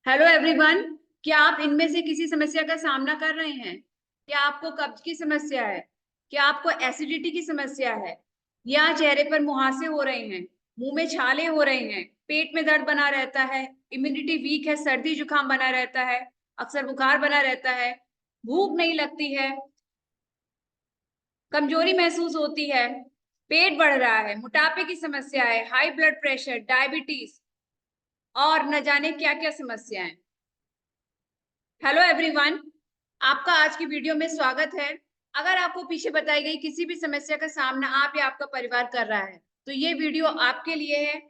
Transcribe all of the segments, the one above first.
Hello everyone. क्या आप इनमें से किसी समस्या का सामना कर रहे हैं? क्या आपको कब्ज की समस्या है? क्या आपको एसिडिटी की समस्या है? या चेहरे पर मुहासे हो रहे हैं, मुंह में छाले हो रहे हैं, पेट में दर्द बना रहता है, इम्यूनिटी वीक है, सर्दी जुकाम बना रहता है, अक्सर बुखार बना रहता है, भूख नहीं लगती है, कमजोरी महसूस होती है, पेट बढ़ रहा है, मोटापे की समस्या है, हाई ब्लड प्रेशर, डायबिटीज और न जाने क्या क्या समस्याएं। हेलो एवरीवन, आपका आज की वीडियो में स्वागत है। अगर आपको पीछे बताई गई किसी भी समस्या का सामना आप या आपका परिवार कर रहा है तो ये वीडियो आपके लिए है।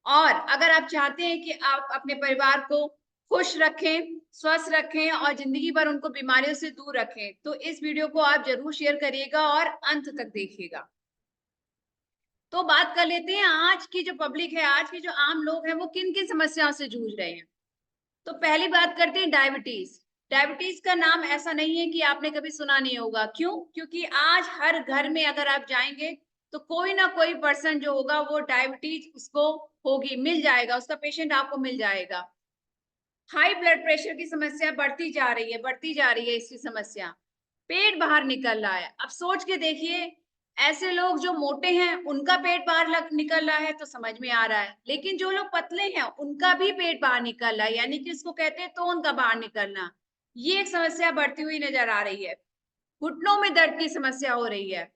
और अगर आप चाहते हैं कि आप अपने परिवार को खुश रखें, स्वस्थ रखें और जिंदगी भर उनको बीमारियों से दूर रखें तो इस वीडियो को आप जरूर शेयर करिएगा और अंत तक देखिएगा। तो बात कर लेते हैं, आज की जो पब्लिक है, आज के जो आम लोग हैं वो किन किन समस्याओं से जूझ रहे हैं। तो पहली बात करते हैं डायबिटीज। डायबिटीज का नाम ऐसा नहीं है कि आपने कभी सुना नहीं होगा। क्यों? क्योंकि आज हर घर में अगर आप जाएंगे तो कोई ना कोई पर्सन जो होगा वो डायबिटीज उसको होगी, मिल जाएगा, उसका पेशेंट आपको मिल जाएगा। हाई ब्लड प्रेशर की समस्या बढ़ती जा रही है, बढ़ती जा रही है इसकी समस्या। पेट बाहर निकल रहा है। अब सोच के देखिए, ऐसे लोग जो मोटे हैं उनका पेट बाहर निकल रहा है तो समझ में आ रहा है, लेकिन जो लोग पतले हैं उनका भी पेट बाहर निकल रहा है, यानी कि इसको कहते हैं तोन का बाहर निकलना। ये एक समस्या बढ़ती हुई नजर आ रही है। घुटनों में दर्द की समस्या हो रही है,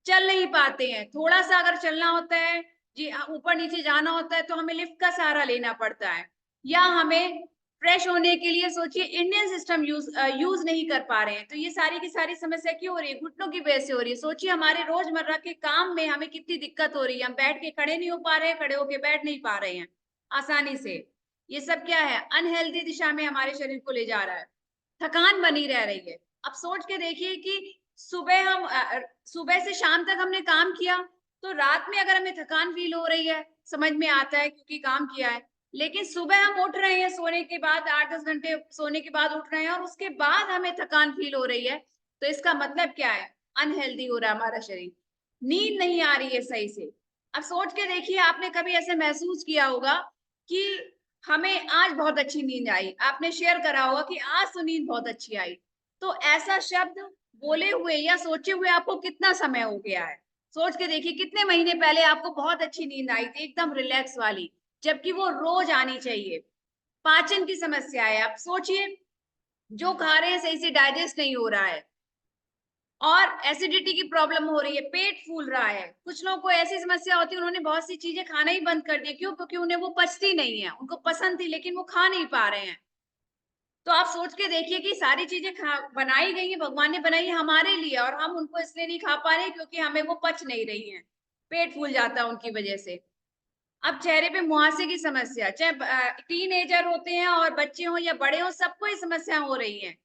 चल नहीं पाते हैं, थोड़ा सा अगर चलना होता है, जी ऊपर नीचे जाना होता है तो हमें लिफ्ट का सहारा लेना पड़ता है, या हमें फ्रेश होने के लिए सोचिए इंडियन सिस्टम यूज नहीं कर पा रहे हैं। तो ये सारी की सारी समस्या क्यों हो रही है? घुटनों की वजह से हो रही है। सोचिए हमारे रोजमर्रा के काम में हमें कितनी दिक्कत हो रही है, हम बैठ के खड़े नहीं हो पा रहे हैं, खड़े होके बैठ नहीं पा रहे हैं आसानी से। ये सब क्या है? अनहेल्दी दिशा में हमारे शरीर को ले जा रहा है। थकान बनी रह रही है। अब सोच के देखिए कि सुबह से शाम तक हमने काम किया तो रात में अगर हमें थकान फील हो रही है, समझ में आता है क्योंकि काम किया है। लेकिन सुबह हम उठ रहे हैं सोने के बाद, 8-10 घंटे सोने के बाद उठ रहे हैं और उसके बाद हमें थकान फील हो रही है, तो इसका मतलब क्या है? अनहेल्दी हो रहा है हमारा शरीर, नींद नहीं आ रही है सही से। अब सोच के देखिए, आपने कभी ऐसे महसूस किया होगा कि हमें आज बहुत अच्छी नींद आई, आपने शेयर करा होगा कि आज तो नींद बहुत अच्छी आई। तो ऐसा शब्द बोले हुए या सोचे हुए आपको कितना समय हो गया है? सोच के देखिए, कितने महीने पहले आपको बहुत अच्छी नींद आई थी, एकदम रिलैक्स वाली, जबकि वो रोज आनी चाहिए। पाचन की समस्या है। आप सोचिए, जो खा रहे हैं सही से डाइजेस्ट नहीं हो रहा है और एसिडिटी की प्रॉब्लम हो रही है, पेट फूल रहा है। कुछ लोगों को ऐसी समस्या होती है, उन्होंने बहुत सी चीजें खाना ही बंद कर दिया। क्यों? क्योंकि उन्हें वो पचती नहीं है, उनको पसंद थी लेकिन वो खा नहीं पा रहे हैं। तो आप सोच के देखिए कि सारी चीजें बनाई गई है, भगवान ने बनाई है हमारे लिए, और हम उनको इसलिए नहीं खा पा रहे क्योंकि हमें वो पच नहीं रही है, पेट फूल जाता है उनकी वजह से। अब चेहरे पे मुहासे की समस्या, चाहे टीन एजर होते हैं और बच्चे हों या बड़े हों, सबको ये समस्या हो रही है।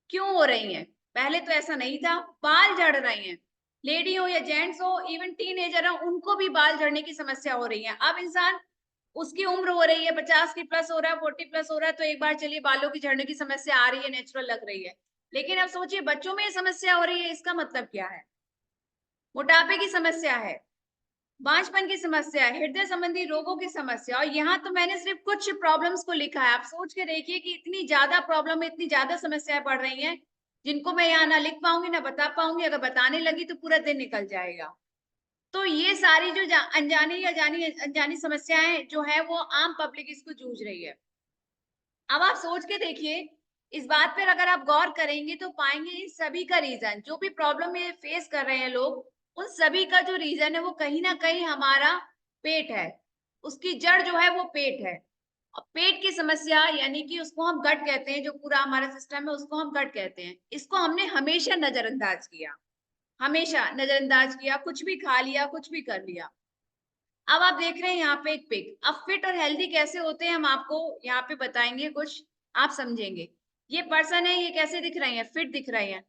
क्यों हो रही हैं? पहले तो ऐसा नहीं था। बाल झड़ रहे हैं, लेडी हो या जेंट्स हो, इवन टीनेजर हो, उनको भी बाल झड़ने की समस्या हो रही है। अब इंसान, उसकी उम्र हो रही है 50 की प्लस हो रहा है, 40 प्लस हो रहा है, तो एक बार चलिए बालों की झड़ने की समस्या आ रही है, नेचुरल लग रही है। लेकिन अब सोचिए बच्चों में ये समस्या हो रही है, इसका मतलब क्या है? मोटापे की समस्या है, बांझपन की समस्या है, हृदय संबंधी रोगों की समस्या। और यहाँ तो मैंने सिर्फ कुछ प्रॉब्लम्स को लिखा है, आप सोच के देखिए कि इतनी ज्यादा प्रॉब्लम, इतनी ज्यादा समस्याएं बढ़ रही हैं जिनको मैं यहाँ ना लिख पाऊंगी ना बता पाऊंगी। अगर बताने लगी तो पूरा दिन निकल जाएगा। तो ये सारी जो अनजानी या जानी अनजानी समस्याएं जो है वो आम पब्लिक इसको जूझ रही है। अब आप सोच के देखिए, इस बात पर अगर आप गौर करेंगे तो पाएंगे इन सभी का रीजन, जो भी प्रॉब्लम ये फेस कर रहे हैं लोग, उन सभी का जो रीजन है वो कहीं ना कहीं हमारा पेट है। उसकी जड़ जो है वो पेट है। और पेट की समस्या यानी कि उसको हम गट कहते हैं, जो पूरा हमारा सिस्टम है उसको हम गट कहते हैं। इसको हमने हमेशा नजरअंदाज किया, हमेशा नजरअंदाज किया, कुछ भी खा लिया, कुछ भी कर लिया। अब आप देख रहे हैं यहाँ पे एक पिक। अब फिट और हेल्दी कैसे होते हैं हम आपको यहाँ पे बताएंगे, कुछ आप समझेंगे। ये पर्सन है, ये कैसे दिख रहे हैं? फिट दिख रहे हैं।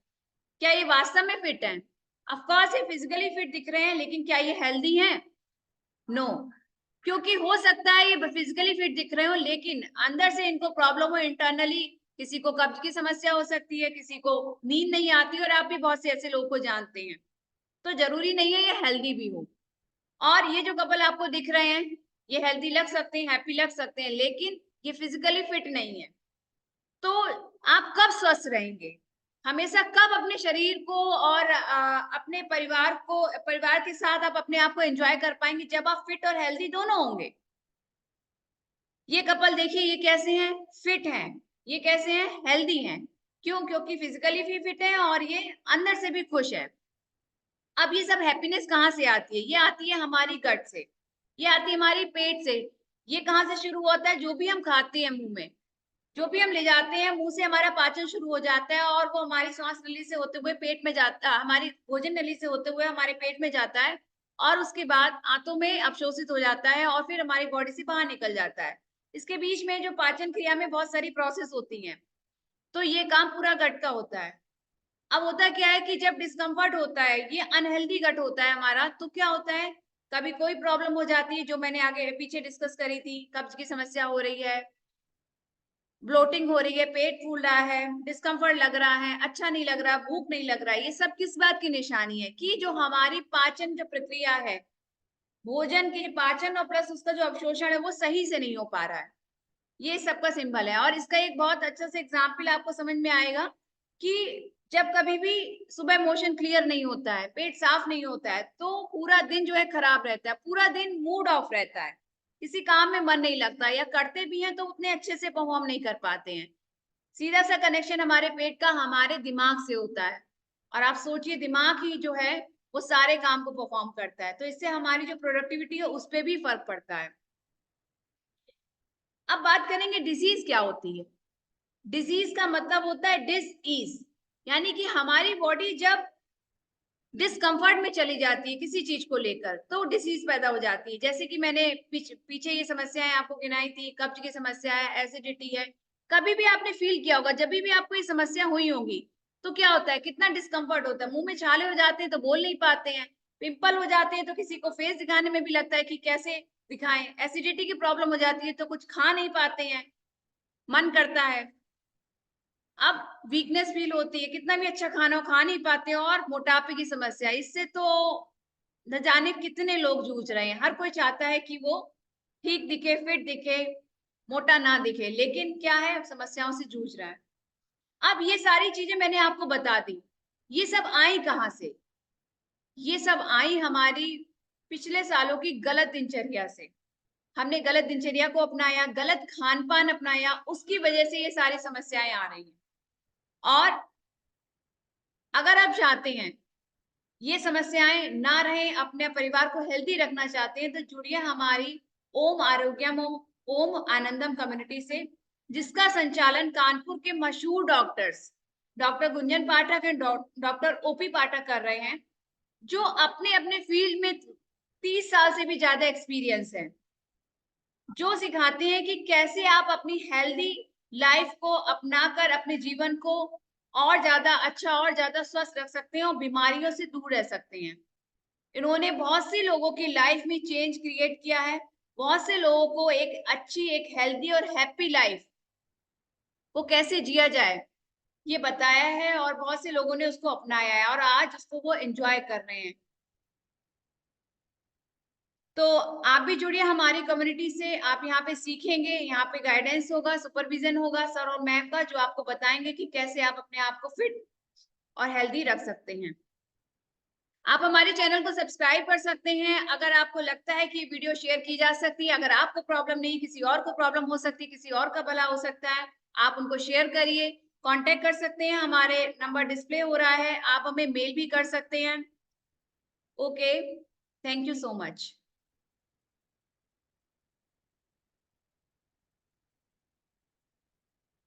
क्या ये वास्तव में फिट हैं? ऑफ कोर्स ये फिजिकली फिट दिख रहे हैं, लेकिन क्या ये हेल्दी हैं? नो। क्योंकि हो सकता है ये फिजिकली फिट दिख रहे हो लेकिन अंदर से इनको प्रॉब्लम हो इंटरनली। किसी को कब्ज की समस्या हो सकती है, किसी को नींद नहीं आती, और आप भी बहुत से ऐसे लोगों को जानते हैं। तो जरूरी नहीं है ये हेल्दी भी हो। और ये जो कपल आपको दिख रहे हैं, ये हेल्दी लग सकते हैं, हैप्पी लग सकते हैं, लेकिन ये फिजिकली फिट नहीं है, तो आप कब स्वस्थ रहेंगे? हमेशा कब अपने शरीर को और अपने परिवार के साथ आप अपने आप को एंजॉय कर पाएंगे? जब आप फिट और हेल्दी दोनों होंगे। ये कपल देखिए, ये कैसे हैं? फिट हैं। ये कैसे हैं? हेल्दी हैं। क्यों? क्योंकि फिजिकली भी फिट है और ये अंदर से भी खुश है। अब ये सब हैप्पीनेस कहाँ से आती है? ये आती है हमारी गट से, ये आती है हमारी पेट से। ये कहाँ से शुरू होता है? जो भी हम खाते हैं मुंह में, जो भी हम ले जाते हैं मुंह से, हमारा पाचन शुरू हो जाता है और वो हमारी श्वास नली से होते हुए पेट में जाता है, हमारी भोजन नली से होते हुए हमारे पेट में जाता है और उसके बाद आंतों में अवशोषित हो जाता है और फिर हमारी बॉडी से बाहर निकल जाता है। इसके बीच में जो पाचन क्रिया में बहुत सारी प्रोसेस होती हैं, तो ये काम पूरा गट का होता है। अब होता क्या है कि जब डिस्कम्फर्ट होता है, ये अनहेल्दी गट होता है हमारा, तो क्या होता है, कभी कोई प्रॉब्लम हो जाती है जो मैंने आगे पीछे डिस्कस करी थी, कब्ज की समस्या हो रही है, ब्लोटिंग हो रही है, पेट फूल रहा है, डिस्कम्फर्ट लग रहा है, अच्छा नहीं लग रहा, भूख नहीं लग रहा है, ये सब किस बात की निशानी है? कि जो हमारी पाचन जो प्रक्रिया है, भोजन के पाचन और प्लस उसका जो अवशोषण है वो सही से नहीं हो पा रहा है। ये सबका सिंबल है। और इसका एक बहुत अच्छा सा एग्जाम्पल आपको समझ में आएगा कि जब कभी भी सुबह मोशन क्लियर नहीं होता है, पेट साफ नहीं होता है, तो पूरा दिन जो है खराब रहता है, पूरा दिन मूड ऑफ रहता है, किसी काम में मन नहीं लगता, या करते भी हैं तो उतने अच्छे से परफॉर्म नहीं कर पाते हैं। सीधा सा कनेक्शन हमारे पेट का हमारे दिमाग से होता है, और आप सोचिए दिमाग ही जो है वो सारे काम को परफॉर्म करता है, तो इससे हमारी जो प्रोडक्टिविटी है उस पर भी फर्क पड़ता है। अब बात करेंगे डिजीज क्या होती है। डिजीज का मतलब होता है डिस ईज, यानी कि हमारी बॉडी जब डिस्कंफर्ट में चली जाती है किसी चीज को लेकर, तो डिसीज पैदा हो जाती है। जैसे कि मैंने पीछे ये समस्याएं आपको गिनाई थी, कब्ज की समस्या है, एसिडिटी है। कभी भी आपने फील किया होगा, जब भी आपको ये समस्या हुई होगी, तो क्या होता है, कितना डिस्कम्फर्ट होता है, मुंह में छाले हो जाते हैं तो बोल नहीं पाते हैं, पिंपल हो जाते हैं तो किसी को फेस दिखाने में भी लगता है कि कैसे दिखाएं, एसिडिटी की प्रॉब्लम हो जाती है तो कुछ खा नहीं पाते हैं, मन करता है। अब वीकनेस फील होती है, कितना भी अच्छा खाना हो खा नहीं पाते, और मोटापे की समस्या, इससे तो न जाने कितने लोग जूझ रहे हैं। हर कोई चाहता है कि वो ठीक दिखे, फिट दिखे, मोटा ना दिखे, लेकिन क्या है, समस्याओं से जूझ रहा है। अब ये सारी चीजें मैंने आपको बता दी, ये सब आई कहाँ से? ये सब आई हमारी पिछले सालों की गलत दिनचर्या से। हमने गलत दिनचर्या को अपनाया, गलत खान पान अपनाया, उसकी वजह से ये सारी समस्याएं आ रही हैं। और अगर आप चाहते हैं ये समस्याएं ना रहें, अपने परिवार को हेल्दी रखना चाहते हैं, तो जुड़िए हमारी ओम आरोग्यम ओम आनंदम कम्युनिटी से, जिसका संचालन कानपुर के मशहूर doctors doctor Gunjan Pathak and doctor OP Pathak कर रहे हैं, जो अपने अपने फील्ड में 30 साल से भी ज्यादा एक्सपीरियंस है, जो सिखाते हैं कि कैसे आप अपनी हेल्दी लाइफ को अपनाकर अपने जीवन को और ज्यादा अच्छा और ज्यादा स्वस्थ रख सकते हैं और बीमारियों से दूर रह सकते हैं। इन्होंने बहुत से लोगों की लाइफ में चेंज क्रिएट किया है, बहुत से लोगों को एक अच्छी, एक हेल्दी और हैप्पी लाइफ को कैसे जिया जाए ये बताया है, और बहुत से लोगों ने उसको अपनाया है और आज उसको वो एंजॉय कर रहे हैं। तो आप भी जुड़िए हमारी कम्युनिटी से, आप यहाँ पे सीखेंगे, यहाँ पे गाइडेंस होगा, सुपरविजन होगा सर और मैम का, जो आपको बताएंगे कि कैसे आप अपने आप को फिट और हेल्दी रख सकते हैं। आप हमारे चैनल को सब्सक्राइब कर सकते हैं अगर आपको लगता है कि वीडियो शेयर की जा सकती है। अगर आपको प्रॉब्लम नहीं, किसी और को प्रॉब्लम हो सकती है, किसी और का भला हो सकता है, आप उनको शेयर करिए। कांटेक्ट कर सकते हैं, हमारे नंबर डिस्प्ले हो रहा है, आप हमें मेल भी कर सकते हैं। Okay, thank you so much.